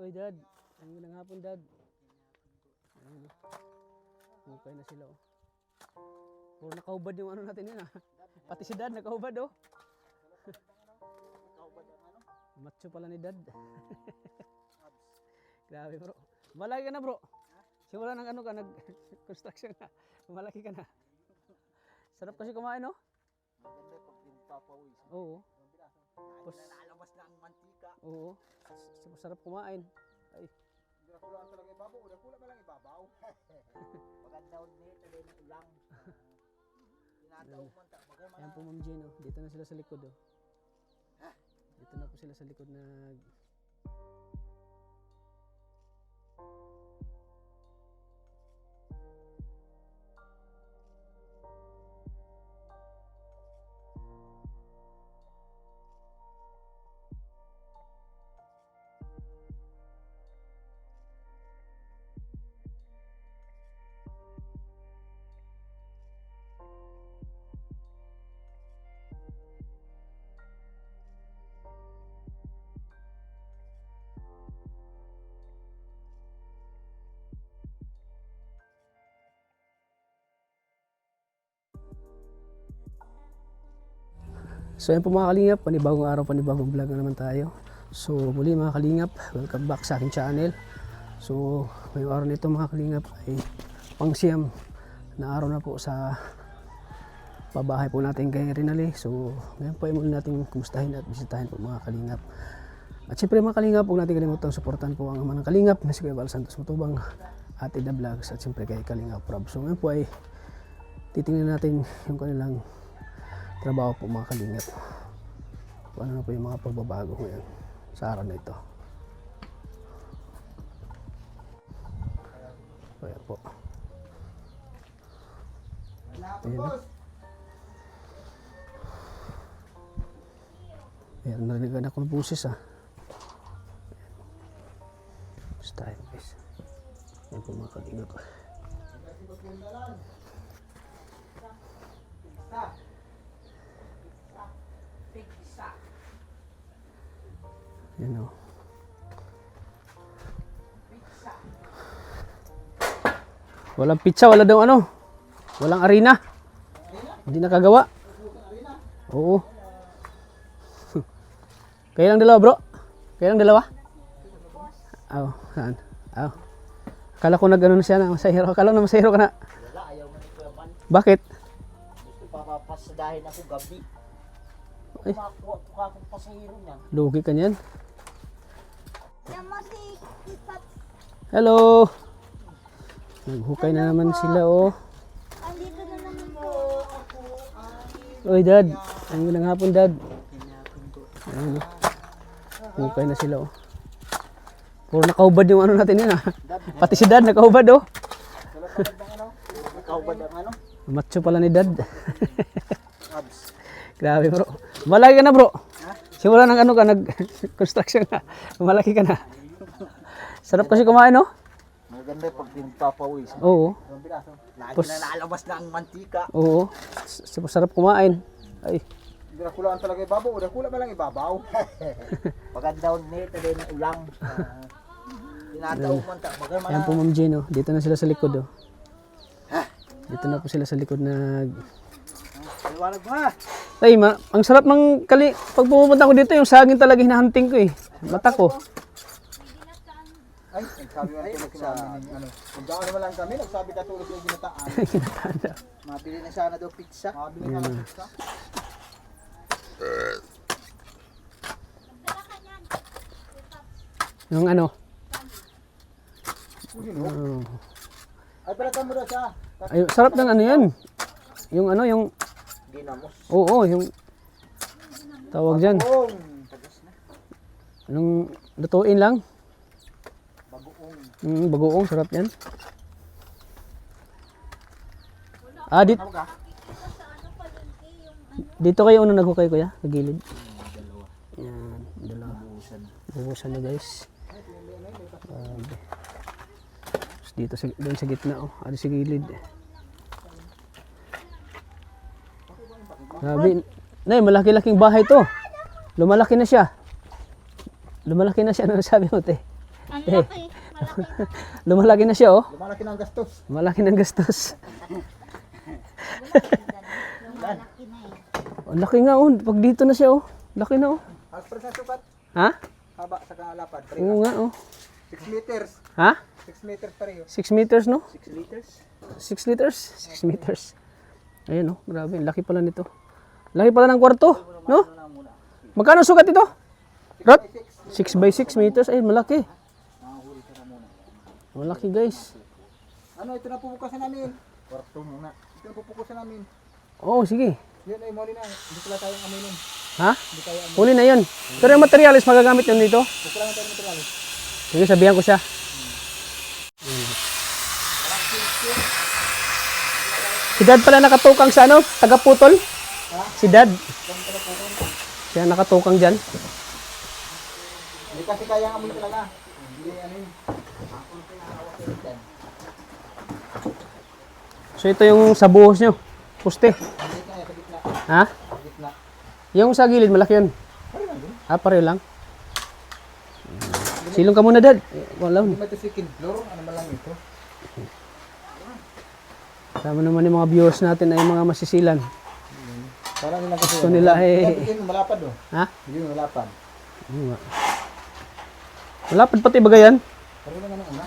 Oy, Dad. Ang ng hapon, Dad. Ayun, okay na sila, oh. Puro nakahubad yung ano natin yun, ah. Pati si Dad, nakahubad, oh. Macho pala ni Dad. Grabe, bro. Malaki ka na, bro. Simula ng ano ka, nag-construction ka. Malaki ka na. Sarap kasi kumain, no? Maganda pag pinapawis. Oo. Nalalabas na ang mantika. Oo. Sarap kumain. Ay. Kulaan talaga ibabaw. Kulang pa lang ibabaw. Maganda nito din ang ulang. Tinataw man ta. Ayan po, Ma'am Jane, oh. Dito na sila sa likod, oh. Dito na po sila sa likod nag... So ayan po mga kalingap, panibagong araw, panibagong vlog na naman tayo. So muli mga kalingap, welcome back sa aking channel. So ngayong araw nito mga kalingap ay pangsiyam na araw na po sa pabahay po natin kay Rinaldi. So ngayon po ay muli natin kumustahin at bisitahin po mga kalingap. At syempre mga kalingap, huwag natin kalimutang suportahan po ang ama ng kalingap na si Kuya Val Santos Matubang, Ate Da Vlogs at syempre kay Kalingap Rob. So ngayon po ay titingnan natin yung kanilang trabaho po mga kalingap. Ano na po yung mga pagbabago ngayon sa araw na ito. Ayan po. Ayan. Ayan, narinig ako ng busis, ah. Basta tayo guys. Ayan po mga kalingap. Yan o. Walang pizza, wala daw ano. Walang arena. Hindi nakagawa. Oo. Kaya lang dalawa, bro. Kaya lang dalawa. Aw, saan? Aw. Akala ko nag-ano na siya na masahiro. Akala na masahiro ka na. Wala, ayaw mo ni Kuya Van. Bakit? Gusto papapasadahin ako gabi. Ay. Makuha ko akong pasahiro niyan. Lugi ka niyan. Hello! Naghukay na naman sila, oh. Andito na naman po. Oy, Dad. Ang ng hapon, Dad. Ayun, oh. Hukay na sila, oh. Puro nakahubad yung ano natin yun, ah. Pati si Dad nakahubad, oh. Nakahubad ang ano? Macho pala ni Dad. Abs. Grabe, bro. Malaki ka na, bro. Simula ng ano ka, nag-construction ka. Malaki ka na. Sarap kasi kumain, no? Maganda pag pinapawis. Oo. Lagi na nalabas na ang mantika. Oo. Sarap kumain. Ay. Kulaan talaga ibabaw. Kulang pa lang ibabaw. Maganda nito din ang ulang. Tinataw man ta. Ayan po, Ma'am Jane, oh. Dito na sila sa likod, oh. Dito na po sila sa likod nag... Iwanag mo ha. Ay, ang sarap ng pag pumunta ko dito, yung saging talaga hinahunting ko, eh. Mata ko. Ay, nagsabi ko nagsabi ano. Kung daan naman lang kami, nagsabi ka tulog yung ginataan. Ginataan daw. Mabili na sana daw pizza. Mabili na ng pizza. Yung ano? Oh. Ay, palatan mo daw siya. Ay, sarap ng ano yan. Yung ano, yung... Ginamos. Oo, yung... Tawag dyan. Bagoong. Tagas na. Anong lutuin lang? Bagoong. Bagoong, sarap yan. Ah, dito kayo ano naghukay, kuya? Sa gilid. Dalawa. Yan, dalawa. Buhusan. Buhusan na, guys. Dito sa, doon sa gitna, oh. Ano sa gilid. Grabe. Nay, malaki-laking bahay to. Lumalaki na siya. Lumalaki na siya. Ano sabi mo, te? Ang laki. Malaki. Lumalaki na siya, oh. Lumalaki na ang gastos. Malaki ng gastos. Malaki na eh. Ang laki nga, oh. Pag dito na siya, oh. Laki na, oh. Halos pa sa sukat. Ha? Haba sa kalapad. Oo nga, oh. 6 meters. Ha? 6 meters pareho. 6 meters, no? 6 liters? 6 liters? 6 meters. Ayun, oh. Grabe. Laki pala nito. Laki pala ng kwarto, no? Magkano sukat ito? Rot? 6 by 6 meters. Ay, malaki. Malaki, guys. Ano, ito na pupukasan namin. Kwarto muna. Ito na pupukasan namin. Oo, sige. Yun ay muli na. Hindi pala tayong aminin. Ha? Hindi tayo aminin. Huli na yun. Pero yung materialis, magagamit yun dito. Gusto lang tayo material. Sige, sabihan ko siya. Si Dad pala nakatukang sa ano? Tagaputol? Si Dad. Siya nakatukang dyan. Hindi kasi kaya amoy talaga. Hindi ano yun. So ito yung sa buhos nyo. Puste. Hindi kaya sa gitna. Ha? Sa gitna. Yung sa gilid, malaki yun. Pareho lang din. Ah, pareho lang. Silong ka muna, Dad. Wala. Hindi ba ito second floor? Ano ba lang ito? Tama naman yung mga viewers natin ay mga masisilan. Parang nilang kasi. Gusto nila Bigyan mo malapad oh. Ha? Bigyan mo malapad. Ano nga. Malapad pati baga yan? Pareho lang ano una.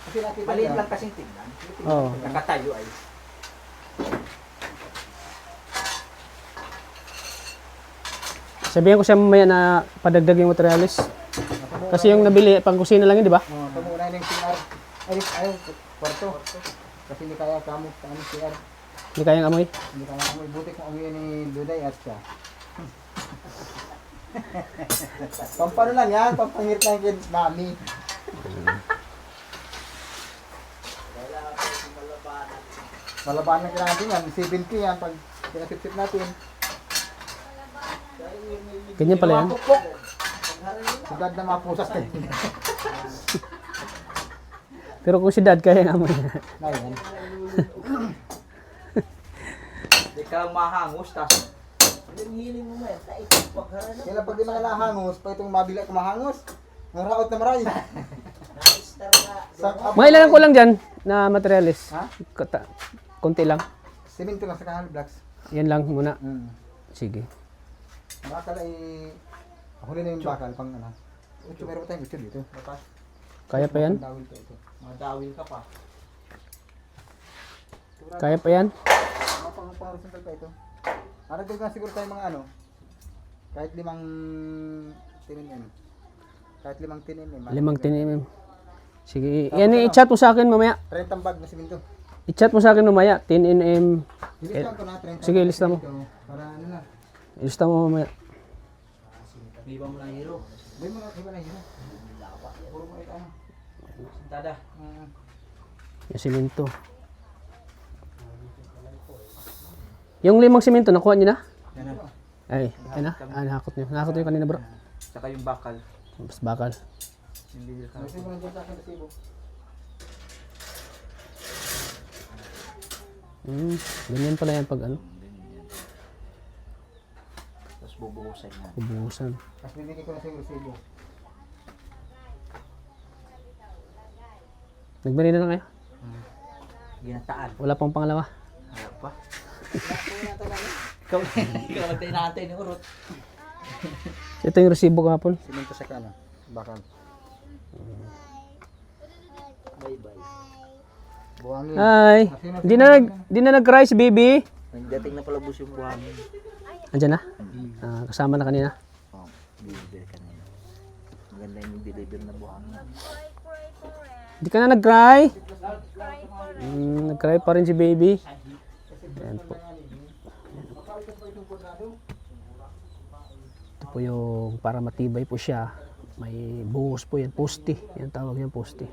Kasi nakita Maliit niya. lang kasing tingnan. Oo. Nakatayo ay. Sabihan ko siya mamaya na padagdag yung materialis. Kasi yung nabili, pang kusina lang yun, di ba? Oh, tumuna yung CR. Ay, kwarto. Kasi hindi kaya kamot sa ano CR. Hindi kayang amoy. Hindi kaya amoy. Buti kung amoy ni Duday at siya. Pampano lang yan. Pampangit lang kay mami. Malabanan na natin yan. 7K yan pag pinasip-sip natin. Ganyan pala yan. Mapukpok. Sigad na mapusas kayo. Pero kung si Dad, kayang amoy. Na yan. Hindi ka lang mahangos, tas hiling mo yan, tayo pagharap na. Kailan pag di mga nahangos, pa itong mabila ko mahangos. Naraot na maray. Na-star na. Mga ilan ko lang dyan na materialis. Ha? Konti lang. Simento lang sa kahal blocks. Yan lang muna. Sige. Bakal ay huli na yung bakal pang ano. Ito meron pa tayong gusto dito. Dapat. Kaya pa yan? Dawil to ito. Madawil ka pa. Kaya pa yan? Mga pang horizontal pa ito. Aragdag na siguro tayo mga ano. Kahit 5 mm. Kahit 5 mm. 5 mm. Sige. Yan i-chat mo sa akin mamaya. 30 bag na simento. I-chat mo sa akin mamaya. 10 mm. Ilis lang ko na 30. Sige, lista mo. Para ano na. Ilista mo mamaya. Iba mo lang hero. May mga iba na yun. Puro mo ito ano. Sintada. Yung simento. Yung 5 simento, nakuha niyo na? Yan na. Ay, ay na. Ah, nakakot niyo. Nakakot niyo kanina, bro. Saka yung bakal. Mas bakal. Hindi ka. Kasi mo lang dyan sa akin resibo. Ganyan pala yan pag ano, Tapos bubuhusan yan. ubuhusan. Tapos bibigyan ko na sa yung resibo. Nagmarina na kayo? Ginataan. Wala pang pangalawa. Harap pa. Ikaw nagtayo natin yung urot. Ito yung resibo kahapon. Simento sa kanan. Bakal. Bye-bye. Buhangin. Hi! Di na nag-cry si baby. Nagdating na pala bus yung buhangin. Andyan na? Ah, kasama na kanina. Oh, deliver kanina. Maganda yung deliver na buhangin. Di ka na nag-cry? Nag-cry pa rin si baby. Ayan po. Ito po yung para matibay po siya. May buhos po yan. Poste. Yan tawag yan, poste.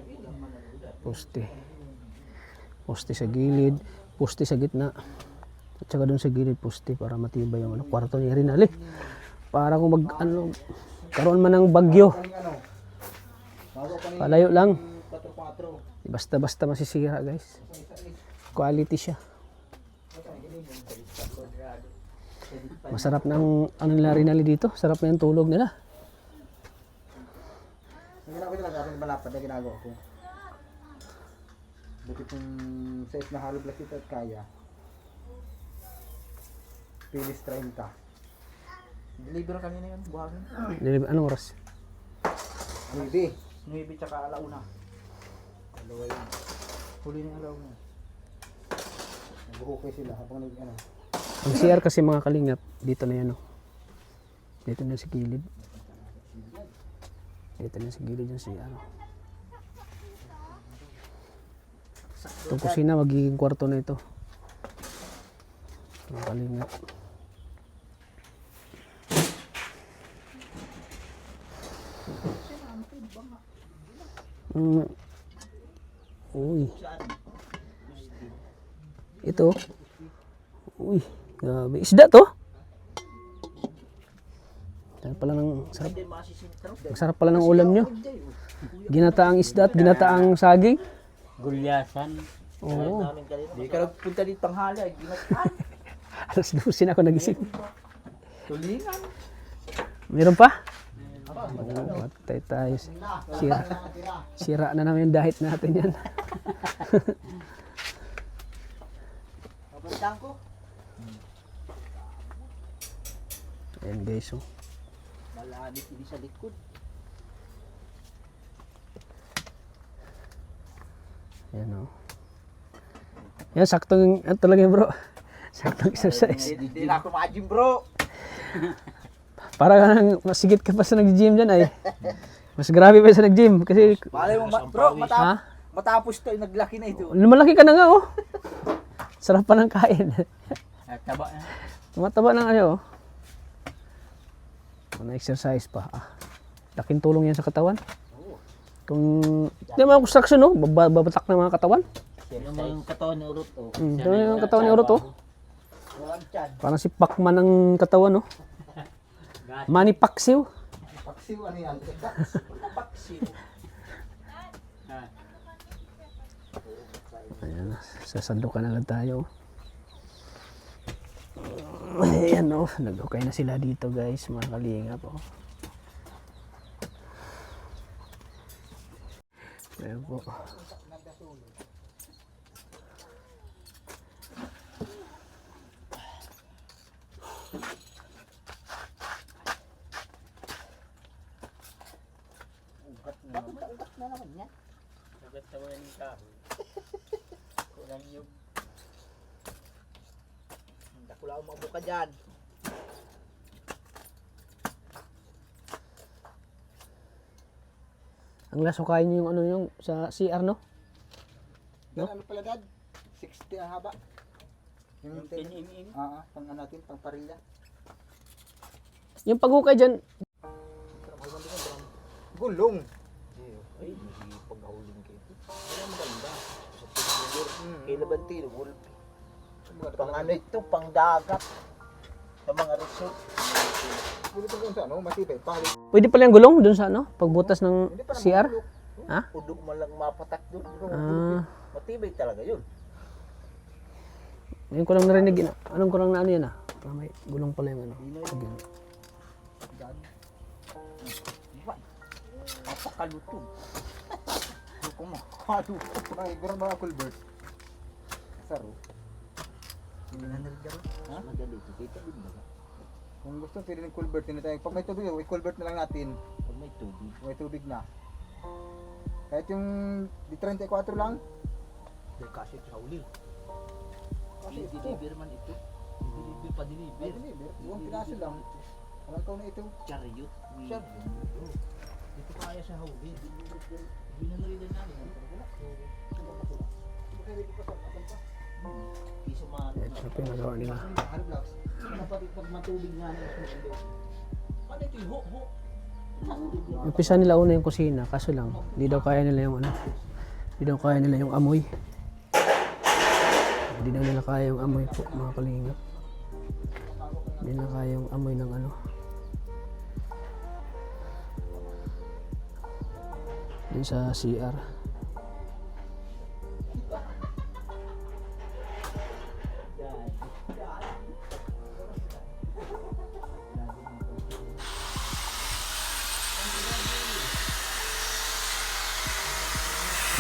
Poste. Poste sa gilid. Poste sa gitna. At saka doon sa gilid, poste para matibay yung kwarto ni Rinali. Para kung karoon man ng bagyo. Palayo lang. 4-4. Basta-basta masisira, guys. Quality siya. Masarap ng ano nila Rinali dito. Sarap na yung tulog nila. Ang ginagawa ko talaga, kapag malapad na ginagawa ko. Buti kung size na hollow block ito at kaya. Pilis 30. Deliver kanina yun, buhangin. Anong oras? Hindi. 9 tsaka alauna. Dalawa yun. Huli ng alaw na. Nag-hookay sila habang ano. Ang CR kasi mga kalingap, dito na yan, oh. Dito na sa gilid. Dito na sa gilid yung CR. Itong kusina, magiging kwarto na ito. Mga kalingap. Uy. Ito. Uy, grabe. Isda to. Sarap pala ng sarap. Masarap pala ng ulam nyo. Ginataang isda at ginataang saging. Gulyasan. Oo. Hindi ka nagpunta dito tanghali. Ginatan. Alas 12 na ako nagising. Tulingan. Meron pa? Oo, patay tayo. Sira. Sira na namin yung dahit natin yan. Papuntahan ko. Ayan guys, oh. Malabit ini sa likod. Ayan, oh. Yan, saktong, ano talaga yun, bro. Saktong exercise. Hindi na ako ma-gym bro. Para ka nang masigit ka pa sa nag-gym dyan ay. Mas grabe pa sa nag-gym kasi Malay mo bro, ha? matapos to, naglaki na ito. Lumalaki ka na nga, oh. Sarap pa ng kain. Taba na. Tumataba ng ano, oh. Na-exercise pa. Ah. Laking tulong yan sa katawan. Kung di mga construction, no? Babatak ng mga katawan. Yung mga katawan ni Urut. Oh. Ito yung katawan ni Urot, oh. Walang tiyan. Parang si Pacman ng katawan, no? Manny Pacquiao. Paksiw ano yan? Paksiw. Ayan, sasandukan agad tayo. Ayan, oh. Nag-okay na sila dito, guys. Mga kalingap, oh. Ayan po. Ugat na naman yan. Nagatawa yung kahoy. Kulang yung Wala akong mabuka dyan. Ang lasukain niyo yung ano yung sa CR, no? No? Ano pala dad? 60 ang haba. Yung 10 mm. pang ano natin, pang parilla. Yung paghukay dyan, Gulong. Ay, hindi pagkahuling kayo. Wala maganda. Sa tinulur. Kilabantino, wolf. Pang ano ito, pang dagat. Sa mga resort. Gulong kung sa ano, matibay. Pahalik. pwede pala yung gulong dun sa ano? Pagbutas ng Hindi pa naman CR? gulong. Ha? Udog man lang mapatak doon. Ah, Matibay talaga yun. ngayon ko lang narinig yun. Anong ko lang na ano yan, ah? Ah, may gulong pala yung ano. Again. Napakalutog. Hindi ko makalutog. Ay, gurang mga culvert. Saro. Ha? Madali ito. Kita din ba? Kung gusto, pwede ng culvert. Pag may tubig, i-culvert na lang natin. Pag may tubig. May tubig na. Kahit yung di 34 lang. Dahil kasi ito sa uli. Kasi deliver man ito. Deliver pa deliver. May deliver. Yung piraso lang. Walang kaw na ito. Chariot. Chariot. Dito kaya sa huli. Binanalilan namin. Piso man. Ito yung pinagawa nila. Ano blocks? Pag matubig nga nila. Paano ito yung ho-ho? Umpisa nila una yung kusina, kaso lang, hindi daw kaya nila yung ano. Hindi daw kaya nila yung amoy. Hindi daw nila kaya yung amoy po, mga kalingap. Hindi na kaya yung amoy ng ano. Dun sa CR.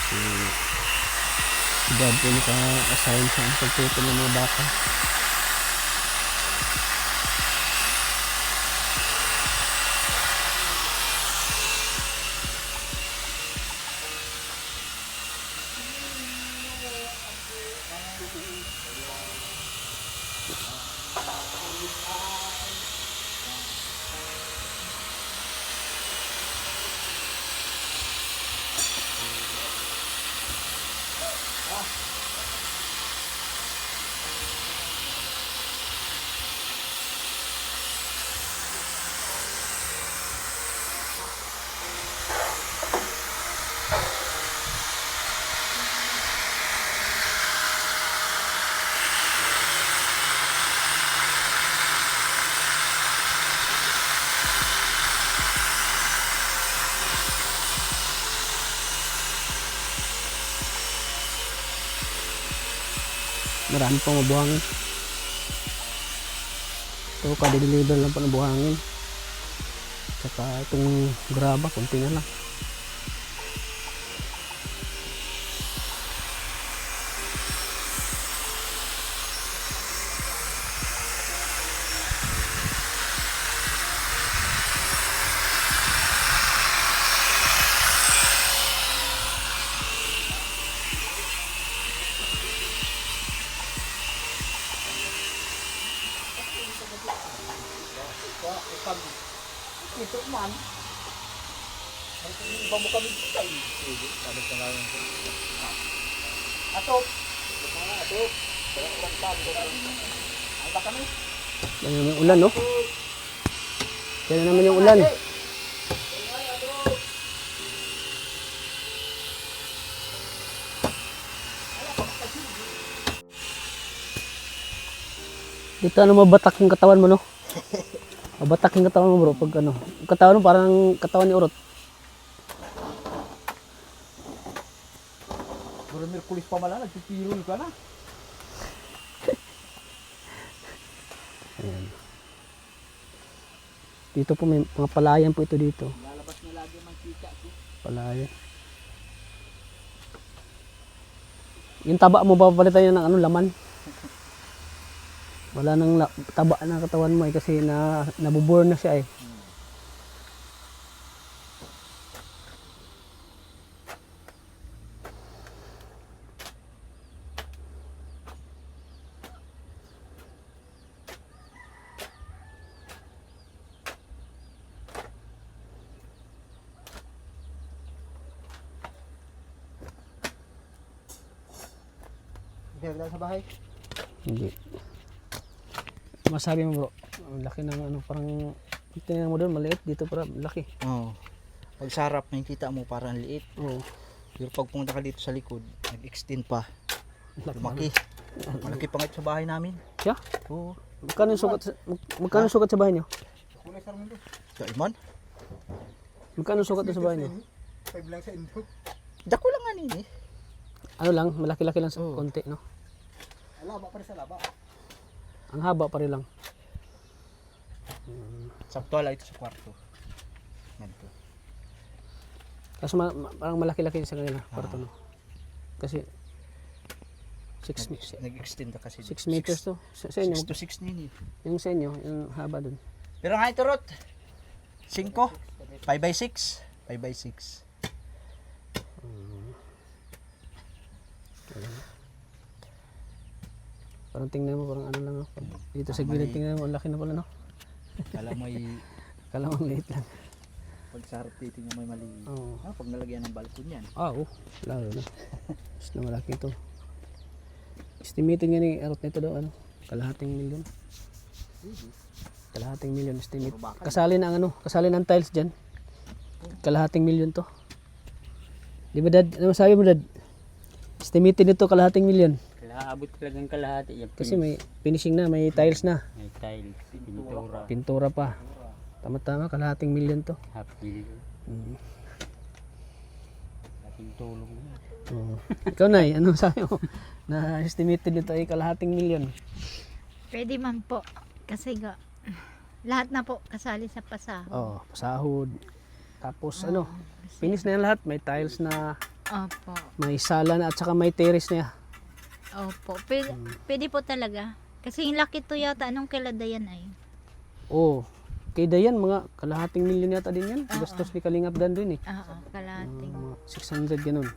Si Dad po naka-assign sa pagtutol ng mga baka. Marami pang buhangin. Ito, kadideliver lang po ng buhangin. Saka itong graba, konti na lang. Ito man. Iba mo kami tayo. Sabi ka nga yun. Atop. Atop. Ang ba kami? Yan naman yung ulan, no? Yan naman yung ulan. Dito ano mabatak yung katawan mo, no? Mabatak yung katawan mo, bro, pag ano. Yung katawan mo parang katawan ni Urot. Puro Merkulis pa mala, nagpipirul ka na. Ayan. Dito po may mga palayan po ito dito. Lalabas na lagi mang kita. Palayan. Yung taba mo, papalitan yun ng ano, laman. Wala nang taba na katawan mo eh, kasi nabubur na siya eh. Hindi, sa bahay. Hindi. Masabi mo, bro, ang laki ng ano, parang tingnan mo doon, maliit, dito para laki. Oo. Pag sarap, nakikita mo parang liit. Oo. Pero pag pumunta ka dito sa likod, nag-extend pa. Laki. Lumaki. Malaki pa nga ito sa bahay namin. Siya? Oo. Magkano yung sukat magkano yung sukat sa bahay niyo? Kulay sa mundo. Sa Iman? Magkano yung sukat sa bahay niyo? 5 lang sa indo. Dako lang nga nini. Ano lang, malaki-laki lang sa Oo. konti, no? Alaba pa rin sa laba. Ang haba pa rin lang. Sakto lang ito sa kwarto. Ganito. Kaso parang malaki-laki sa kanila, kwarto, no? Kasi 6 Nag-extend na kasi. 6 meters to. Sa inyo, 6 to 6 nini. yung sa inyo, yung haba dun. Pero nga ito Rot. 5. 5 by 6. 5 by 6. Parang tingnan mo, parang ano lang, no? Dito sa gilid, tingnan mo, ang laki na pala, no? Kala mo Kala mo ang liit lang. pag sa harap titingnan mo mali. Oo. Pag nalagyan ng balkon yan. Oo, lalo na. Mas na malaki ito. Estimated nga ni Arot nito daw, ano? Kalahating milyon. Kalahating milyon estimate. Kasali na ang ano, kasali ng tiles dyan. Kalahating milyon to. Di ba, Dad? Ano masabi mo, Dad? Estimated nito kalahating milyon. Kailangan talagang kalahati. Yung Kasi may finishing na, may tiles na. may tiles, pintura, Pintura pa. Tama-tama, kalahating milyon to. half billion. Mm. Ating tulong na. Oo. Ikaw, Nay, ano sabi mo? Na estimated nito ay kalahating milyon. Pwede man po. Kasi lahat na po kasali sa pasahod. Oh, pasahod. Tapos ano, finish na yan lahat. May tiles na, Opo. May sala na at saka may terrace niya. Opo. Pwede po talaga. Kasi yung laki to yata, anong kiladayan ay? Oo. Kay Dayan, mga kalahating milyon yata din yan. Oo. Gastos ni Kalingap Dan dun eh. Oo, kalating. Mga 600 ganun.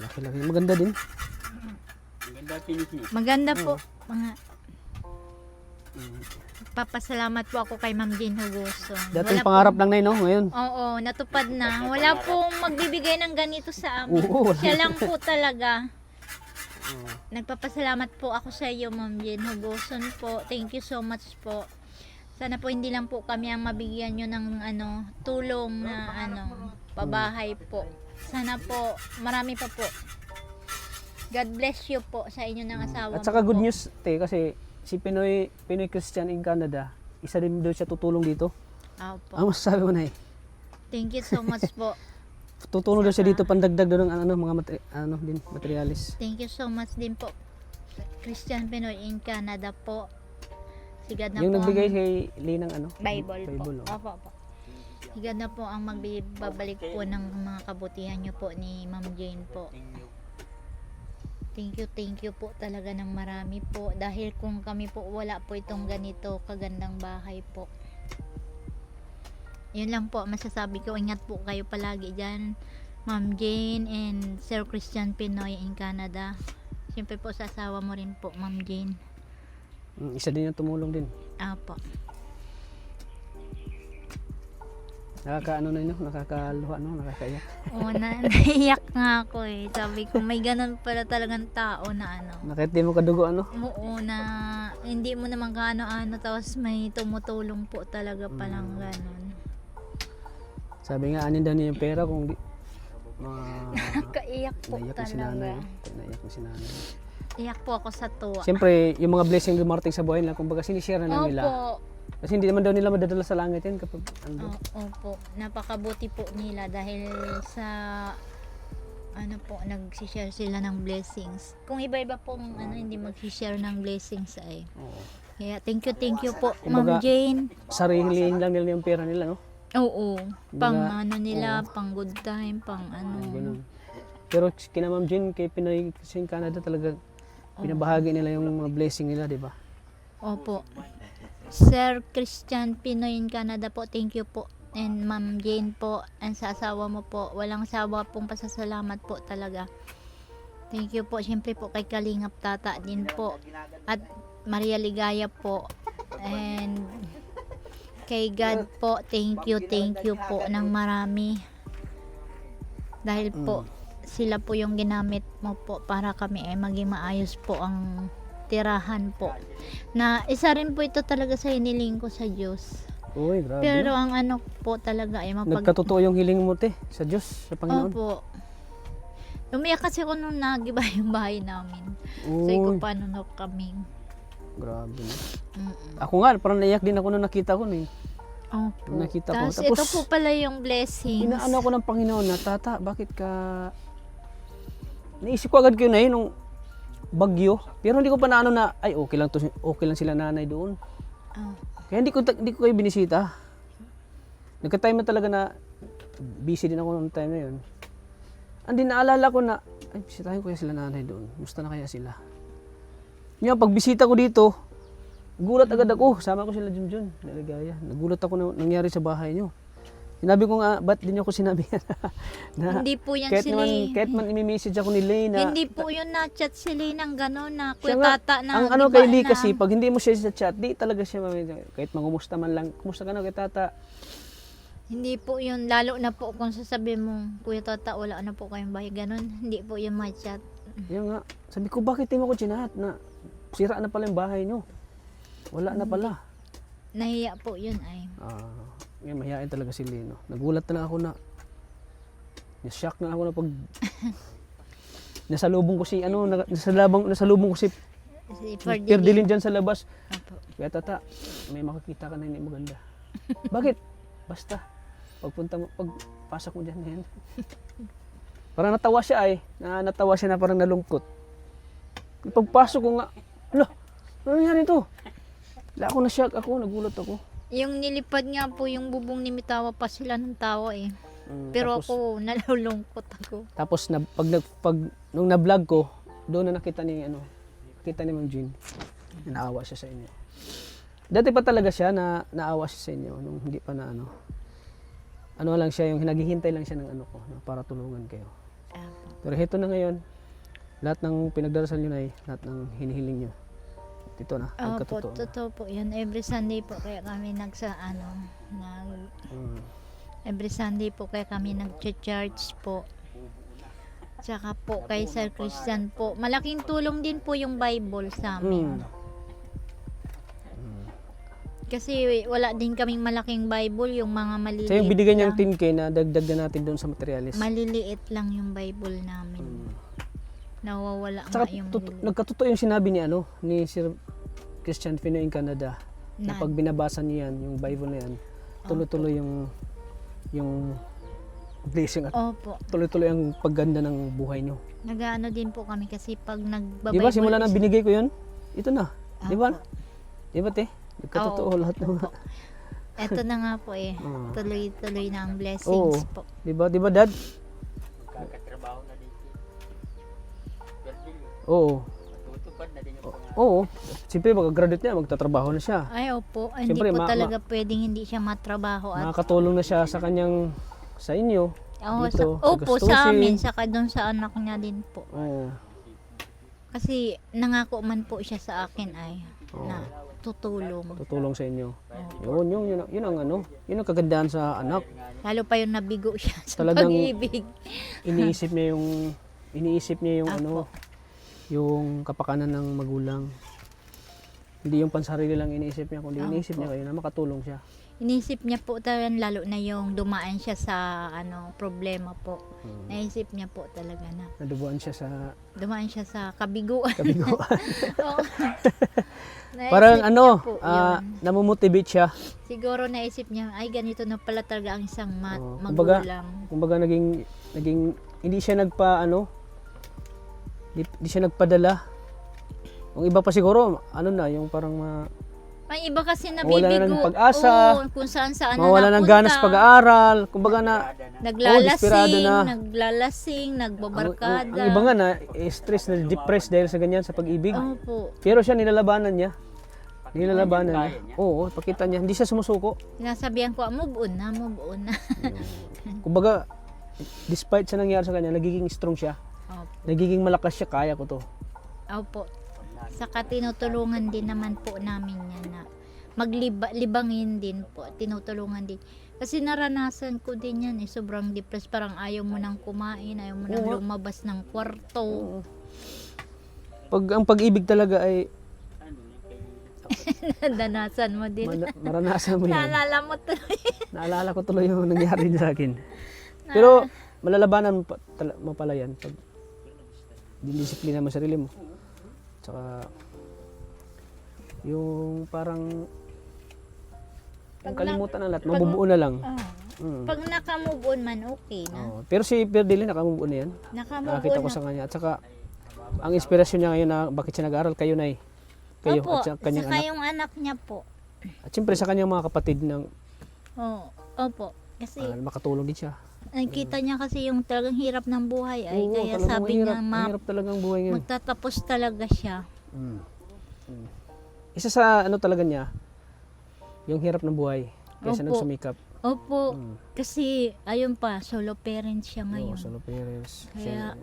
Laki-laki. Maganda din. Ang ganda finish niya. Maganda po. Mga papasalamat po ako kay Ma'am Jane Hugoso. Dating pangarap lang na yun, no? Ngayon. Oo, natupad na. Wala pong magbibigay ng ganito sa amin. Oo, wala. Siya lang po talaga. Nagpapasalamat po ako sa iyo, Ma'am Jane Hugoson po. Thank you so much po. Sana po hindi lang po kami ang mabigyan nyo ng tulong na pabahay po. Sana po, marami pa po. God bless you po sa inyo ng asawa At saka mo good po. news, te, kasi si Pinoy Christian in Canada, isa din doon siya tutulong dito. Opo. Ang masasabi mo na eh. Thank you so much po. Tutulong daw siya dito pandagdag doon ng mga materialis. Thank you so much din po. Christian Pinoy in Canada po. Sigad na Yung po nagbigay ang kay Lee ng Bible po. Bible, oh. Opo, opo. Sigad na po ang magbabalik po ng mga kabutihan nyo po ni Ma'am Jane po. Thank you po talaga ng marami po. Dahil kung kami po wala po itong ganito kagandang bahay po. Yun lang po masasabi ko. Ingat po kayo palagi dyan. Ma'am Jane and Sir Christian Pinoy in Canada. Siyempre po sa asawa mo rin po, Ma'am Jane. Isa din yung tumulong din. Apo. Nakakaluha, nakakaiyak. Oo, naiyak nga ako eh. Sabi ko, may ganun pala talagang tao na Nakit di mo kadugo, Oo, na hindi mo naman kaano-ano, tapos may tumutulong po talaga palang ganun. Sabi nga, anin daw niya yung pera kung di, Kaiyak po naiyak na si talaga. nanay. Naiyak na si nanay. Iyak po ako sa tuwa. Siyempre, yung mga blessing dumarating sa buhay nila, kumbaga sinishare na nila. Opo. Kasi hindi naman daw nila madadala sa langit yan kapag ando. Opo. Napakabuti po nila dahil sa nagsishare sila ng blessings. Kung iba-iba pong hindi magsishare ng blessings ay. Oo. Kaya thank you po, Kumbaga, Ma'am Jane. Sarili lang nila yung pera nila, no? Oo. Pang Kumbaga, nila, pang good time, pang Ganun. Pero kina Ma'am Jane, kay Pinoy kasi Canada talaga pinabahagi nila yung mga blessing nila, di ba? Opo. Sir Christian Pinoy in Canada po, thank you po. And Ma'am Jane po, and sa asawa mo po, walang sawa pong pasasalamat po talaga. Thank you po, syempre po kay Kalingap Tata din po. At Maria Ligaya po. And kay God po, thank you po ng marami. Dahil po, sila po yung ginamit mo po para kami ay maging maayos po ang tirahan po. Na isa rin po ito talaga sa hiniling ko sa Diyos. Uy, grabe. Pero ang po talaga ay Nagkatotoo yung hiling mo, te, sa Diyos, sa Panginoon. Opo. Umiyak kasi ako nung nagiba yung bahay namin. Sabi ko, Uy, paano na kami? grabe na. Mm-mm. Ako nga, parang naiyak din ako nung nakita ko, eh. Opo. Nakita ko. Tapos Tapos, ito po pala yung blessings. Inaano ko ng Panginoon na, Tata, bakit ka... Naisip ko agad kayo na yun, nung bagyo. Pero hindi ko pa naano na, ay, okay lang sila nanay doon. Oh. Kaya hindi ko kayo binisita. Nagka-time na talaga na busy din ako noong time na yun. Andi naalala ko na, ay, bisitahin ko kaya sila nanay doon. Musta na kaya sila? Yung pagbisita ko dito, gulat agad ako. Sama ko sila Junjun, Naligaya. Nagulat ako na nangyari sa bahay nyo. Sinabi ko nga, ba't din ako sinabi na Hindi po yan kahit si Lay. kahit man imi-message ako ni Lay na Hindi po yun na-chat si Lay ng gano'n na siya Kuya nga, Tata na. ang di kay ba, Lee na- kasi, pag hindi mo siya sa chat, di talaga siya kahit mangumusta man lang, kumusta ka na kay Tata? Hindi po yun. Lalo na po kung sasabihin mo, Kuya Tata, wala na po kayong bahay. Ganon. Hindi po yun ma-chat. Yan nga, sabi ko, bakit di mo ko chinat na sira na pala yung bahay nyo? Wala na pala. Nahiya po yun ay. Yan, mahihain talaga si Lino. Nagulat na lang ako na, na-shock na lang ako na pag nasalubong ko si nasalubong ko si Si Ferdilin dyan sa labas. Opo. Kaya Tata, may makakita ka na hindi maganda. Bakit? Basta. Pagpasok mo dyan na yan. Parang natawa siya natawa siya na parang nalungkot. Pagpasok ko nga, ano nangyari to? Ako na-shock ako, nagulat ako. Yung nilipad nga po yung bubong ni Mitawa pa sila ng tawa eh. Pero tapos, ako, nalulungkot ako. tapos nung na-vlog ko, doon na nakita ni Ma'am Jean. Naawa siya sa inyo. Dati pa talaga siya na naawa siya sa inyo nung hindi pa na ano lang siya, yung naghihintay lang siya ng para tulungan kayo. Pero heto na ngayon, lahat ng pinagdarasal niyo na lahat ng hinihiling niyo. Dito na, Opo, nagkatotoo na. totoo po yun. Every Sunday po kaya kami every Sunday po kaya kami nag-church po. Tsaka po kay Sir Christian po. Malaking tulong din po yung Bible sa amin. Kasi wala din kaming malaking Bible, yung mga maliliit So yung binigay niyang lang. 10K na dagdag na natin doon sa materialis. Maliliit lang yung Bible namin. Nawawala Saka nga yung nagkatotoo yung sinabi ni Sir Christian Pinoy in Canada na pag binabasa niyo yan, yung Bible na yan, tuloy-tuloy yung blessing at Opo. tuloy-tuloy ang pagganda ng buhay niyo. Nag-ano din po kami kasi pag nagbabible. Di ba simula na binigay ko yun? Ito na. Di ba? Opo. Di ba te? Nagkatotoo lahat ng Eto na nga po Oo. Tuloy-tuloy na ang blessings po. Di ba? Di ba dad? Magkakatrabaho na dito. Virgil, Oo. matutupad na din yung pangarap. Oo. Siyempre mag-graduate niya, magtatrabaho na siya. Ay, opo. Hindi Siyempre, po talaga pwedeng hindi siya matrabaho at Makakatulong na siya sa inyo. Dito, opo, gastusin. sa amin, saka doon sa anak niya din po. Oo. Kasi nangako man po siya sa akin ay Oo. na tutulong. Tutulong sa inyo. Yun ang kagandahan sa anak. Lalo pa yung nabigo siya sa Talagang- pag-ibig. Iniisip niya yung Apo. yung kapakanan ng magulang. Hindi yung pansarili lang iniisip niya, kundi iniisip niya kayo na makatulong siya. Inisip niya po talaga lalo na yung dumaan siya sa problema po. Naisip niya po talaga na Nadubuan siya sa dumaan siya sa kabiguan. kabiguan. Oo. Naisip Parang niya po yun. namomotivate siya. Siguro naisip niya, ay ganito na pala talaga ang isang Oo. magulang. Kumbaga naging hindi siya hindi siya nagpadala. Yung iba pa siguro, yung parang May iba kasi Mawala nabibigo. na ng pag-asa. Oo, kung saan mawala ng ganas pag-aaral. Kumbaga desperado Naglalasing, na. naglalasing, nagbabarkada. Ang iba nga stress na depressed dahil sa ganyan sa pag-ibig. Opo. Pero siya nilalabanan niya. Nilalabanan niya. Kaya niya. Oo, pakita niya. Hindi siya sumusuko. Sinasabihan ko, move on na. Kumbaga, despite sa nangyari sa kanya, nagiging strong siya. Opo. Nagiging malakas siya, kaya ko to. Opo. Saka tinutulungan din naman po namin yan na maglibangin din po. Tinutulungan din. Kasi naranasan ko din yan sobrang depressed. Parang ayaw mo nang kumain, ayaw mo nang Oo. lumabas ng kwarto. Ang pag-ibig talaga ay Nadanasan mo din. maranasan mo yan. Naalala mo tuloy. Naalala ko tuloy yung nangyari sa akin. Pero malalabanan mo pala yan pag dinisiplina mo sarili mo. Tsaka yung parang yung kalimutan na lahat, mabubuo na lang. Pag naka-move on man, okay na. Oo. Pero si Perdili nakamubuo na yan. Naka-move Nakakita on ko na. sa kanya. At saka ang inspirasyon niya ngayon na bakit siya nag-aaral, kayo na kayo Opo, at sa kanyang saka anak. yung anak niya po. At siyempre sa kanyang mga kapatid ng Opo. Kasi makatulong din siya. nakita niya kasi yung talagang hirap ng buhay ay Oo, kaya talagang sabi niya mahirap talagang buhay ngayon. magtatapos talaga siya. Isa sa talaga niya, yung hirap ng buhay. Kaysa Opo. nagsumikap. Opo, kasi ayun pa, solo parent siya Oo, ngayon. solo parents. Kaya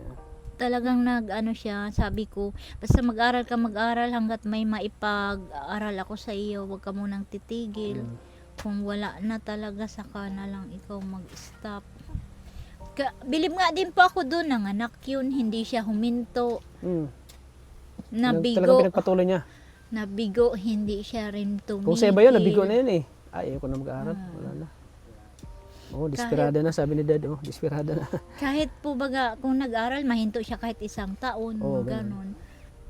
talagang siya, sabi ko, basta mag-aral ka mag-aral hanggat may maipag-aral ako sa iyo, huwag ka munang titigil. Kung wala na talaga, saka na lang ikaw mag-stop. Bilib nga din po ako doon, nanganak yun, hindi siya huminto. Talagang Nabigo, pinagpatuloy niya. nabigo, hindi siya rin tumigil. Kung sa iba yun, nabigo na yun eh. Ay, ayoko na mag-aaral. Wala na. Desperada na, sabi ni Dad. Desperada na. Kahit po baga, kung nag-aral, mahinto siya kahit 1 taon, Oo, ganon.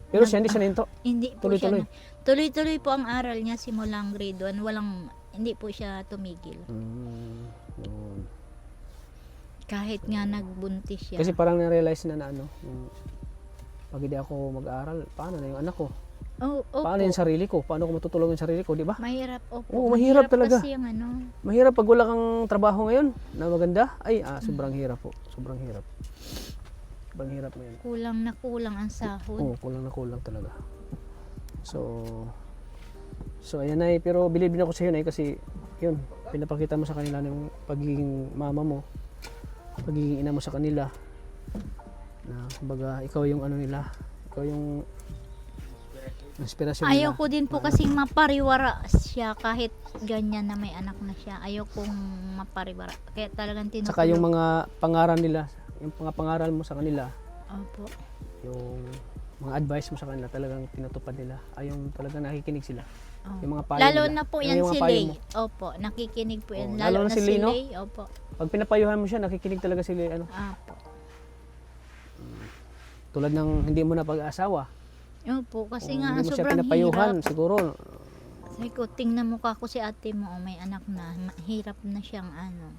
Pero siya hindi siya ninto. Hindi po Tuloy-tuloy. siya. Tuloy-tuloy po ang aral niya simulang grade 1. Hindi po siya tumigil. Yun. Kahit nga nagbuntis siya. Kasi parang na-realize na yung pag hindi ako mag-aaral, paano na yung anak ko? Oh, opo. Paano yung sarili ko? Paano ko matutulog yung sarili ko, di ba? Mahirap, opo. Oo, mahirap talaga. Kasi yung ano, Mahirap pag wala kang trabaho ngayon na maganda. Ay, sobrang hirap po. Sobrang hirap. Sobrang hirap ngayon. kulang na kulang ang sahod. Oo, kulang na kulang talaga. So ayan ay, pero believe din ako sa yun ay kasi yun, pinapakita mo sa kanila yung pagiging mama mo, pagiging ina mo sa kanila. Na kumbaga ikaw yung ano nila, ikaw yung inspirasyon nila. Ayaw ko din po kasing mapariwara siya kahit ganyan na may anak na siya. Ayaw kong mapariwara. Kaya talagang tinutulog. Saka yung mga pangaral nila, yung mga pangaral mo sa kanila, Opo. yung mga advice mo sa kanila talagang tinutupad nila. Ay yung talagang nakikinig sila. Opo. Yung mga payo Lalo nila. na po Yung yan mga si payo Lay. mo. Opo, nakikinig po yan. Oo, Lalo na si Lay, no? Lay. Opo. Pag pinapayuhan mo siya, nakikinig talaga sila ano. Opo. Tulad ng hindi mo na pag-asawa. Opo, kasi Kung nga hindi mo siya sobrang pinapayuhan, hirap. siguro Sabi ko, tingnan mo ka ko si ate mo, oh, may anak na, hirap na siyang ano.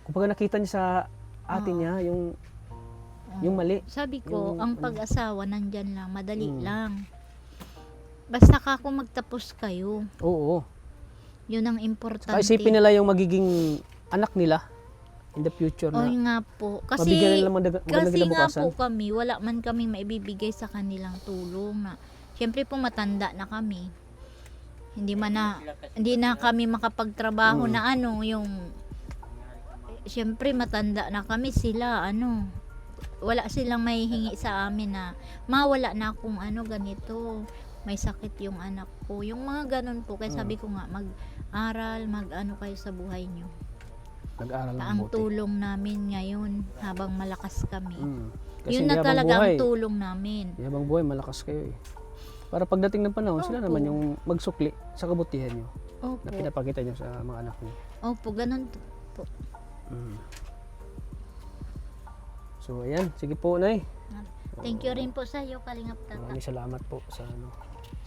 kumbaga nakita niya sa ate niya yung mali. Sabi ko, Yung ang ano. pag-asawa nandyan lang, madali lang. Basta ka kung magtapos kayo, Oo. yun ang importante. Saka isipin nila yung magiging anak nila in the future O na nga po. Kasi, mabigyan nila magandang kasi nga kinabukasan. po kami, wala man kami maibibigay sa kanilang tulong na, syempre po matanda na kami. Hindi na kami makapagtrabaho na ano, yung, syempre matanda na kami sila, ano, wala silang mahihingi sa amin na, mawala na akong ano, ganito, may sakit yung anak ko. Yung mga ganun po, kaya sabi ko nga, mag-aral, mag-ano kayo sa buhay nyo. Nag-aral ng Ang buti. tulong namin ngayon habang malakas kami. Kasi Yun na habang talaga buhay, ang tulong namin. habang buhay, malakas kayo eh. Para pagdating ng panahon, sila naman yung magsukli sa kabutihan nyo Opo. na pinapakita nyo sa mga anak nyo. Opo, ganun po. So ayan, sige po Nay. Thank you rin po sa iyo, Kalingap Tata. Maraming salamat po sa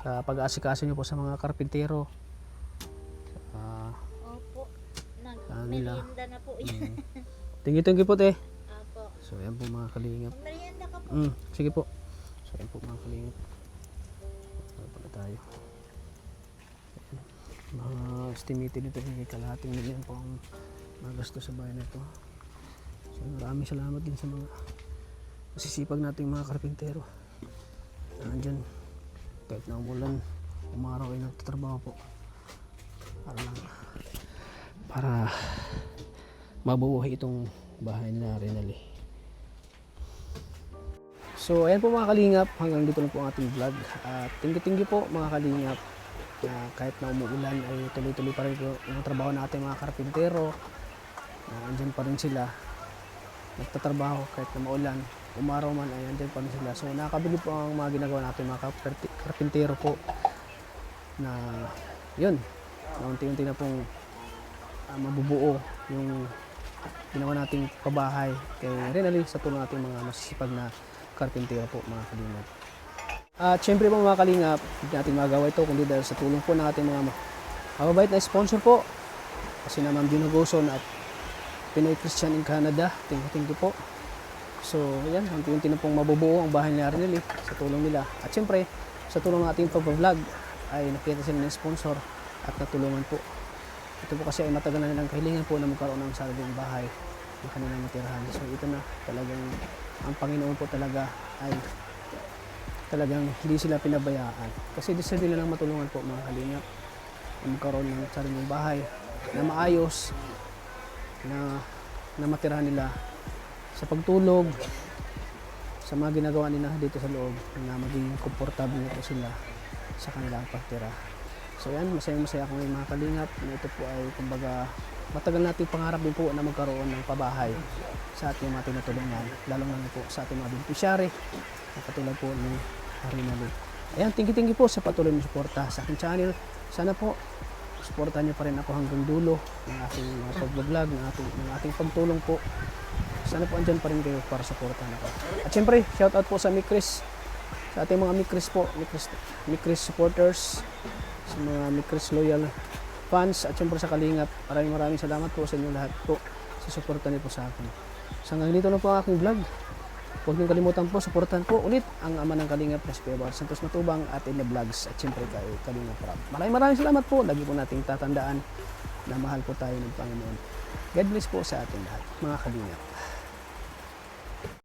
sa pag-aasikaso niyo po sa mga karpintero. Opo. Nila. Nag-merienda na po yan. Thank you po te. Opo. So ayan po mga kalingap. Merienda ka po. Sige po. So ayan po mga kalingap. Ano pala tayo. Ayan. Mga estimated nito yung kalahating milyon po ang magasto sa bayan na ito. So maraming salamat din sa mga masisipag nating mga karpintero. Nandyan kahit na umulan, umaraw ay nagtatrabaho po para mabubuhay itong bahay nila Renali. So ayan po mga kalingap, hanggang dito lang po ang ating vlog. At thank you po mga kalingap na kahit na umuulan ay tuloy-tuloy pa rin po yung trabaho natin mga karpintero. Andyan pa rin sila nagtatrabaho kahit na maulan, umaraw man ay andyan pa rin sila. So nakakabili po ang mga ginagawa natin mga karpintero po na yun, na unti-unti na pong mabubuo yung ginawa nating pabahay kay Renali sa tulong nating mga masisipag na karpintero po mga kalingap. At syempre po mga kalingap, hindi natin magawa ito kundi dahil sa tulong po ng ating mga mababait na sponsor po kasi na Ma'am Gino Goson at Pinoy Christian in Canada. Thank you po. So yan, unti-unti na pong mabubuo ang bahay ni Renali sa tulong nila. At syempre sa tulong ng ating pag-vlog ay nakita sila ng sponsor at natulungan po. Ito po kasi ay matagal na nilang kahilingan po na magkaroon ng sariling bahay na kanilang matirahan. So ito na talagang ang Panginoon po talaga ay talagang hindi sila pinabayaan. Kasi deserve nila ng matulungan po mga kalingap na magkaroon ng sariling bahay na maayos na matirahan nila sa pagtulog, sa mga ginagawa nila dito sa loob na maging komportable po sila sa kanilang pagtira. So yan, masaya ako ngayon mga kalingap na ito po ay kumbaga matagal nating pangarap din po na magkaroon ng pabahay sa ating mga tinutulungan, lalo na po sa ating mga beneficiary na katulad po ni Renali. Ayan, thank you po sa patuloy na suporta sa aking channel. Sana po suportahan niyo pa rin ako hanggang dulo ng ating mga pag-vlog, ng ating pagtulong po. Sana po andyan pa rin kayo para suportahan ako. At syempre, shout out po sa Mikris, sa ating mga Mikris supporters, sa mga Mikris loyal fans, at syempre sa Kalingap. Maraming salamat po sa inyo lahat po sa suporta niyo po sa akin. So hanggang dito na po ang aking vlog. Huwag niyong kalimutan po, supportan po ulit ang ama ng Kalingap na si Kuya Bal Santos Matubang at Ine Vlogs at siyempre kay Kalingap Rob. Maraming salamat po. Lagi po nating tatandaan na mahal po tayo ng Panginoon. God bless po sa ating lahat, mga Kalingap.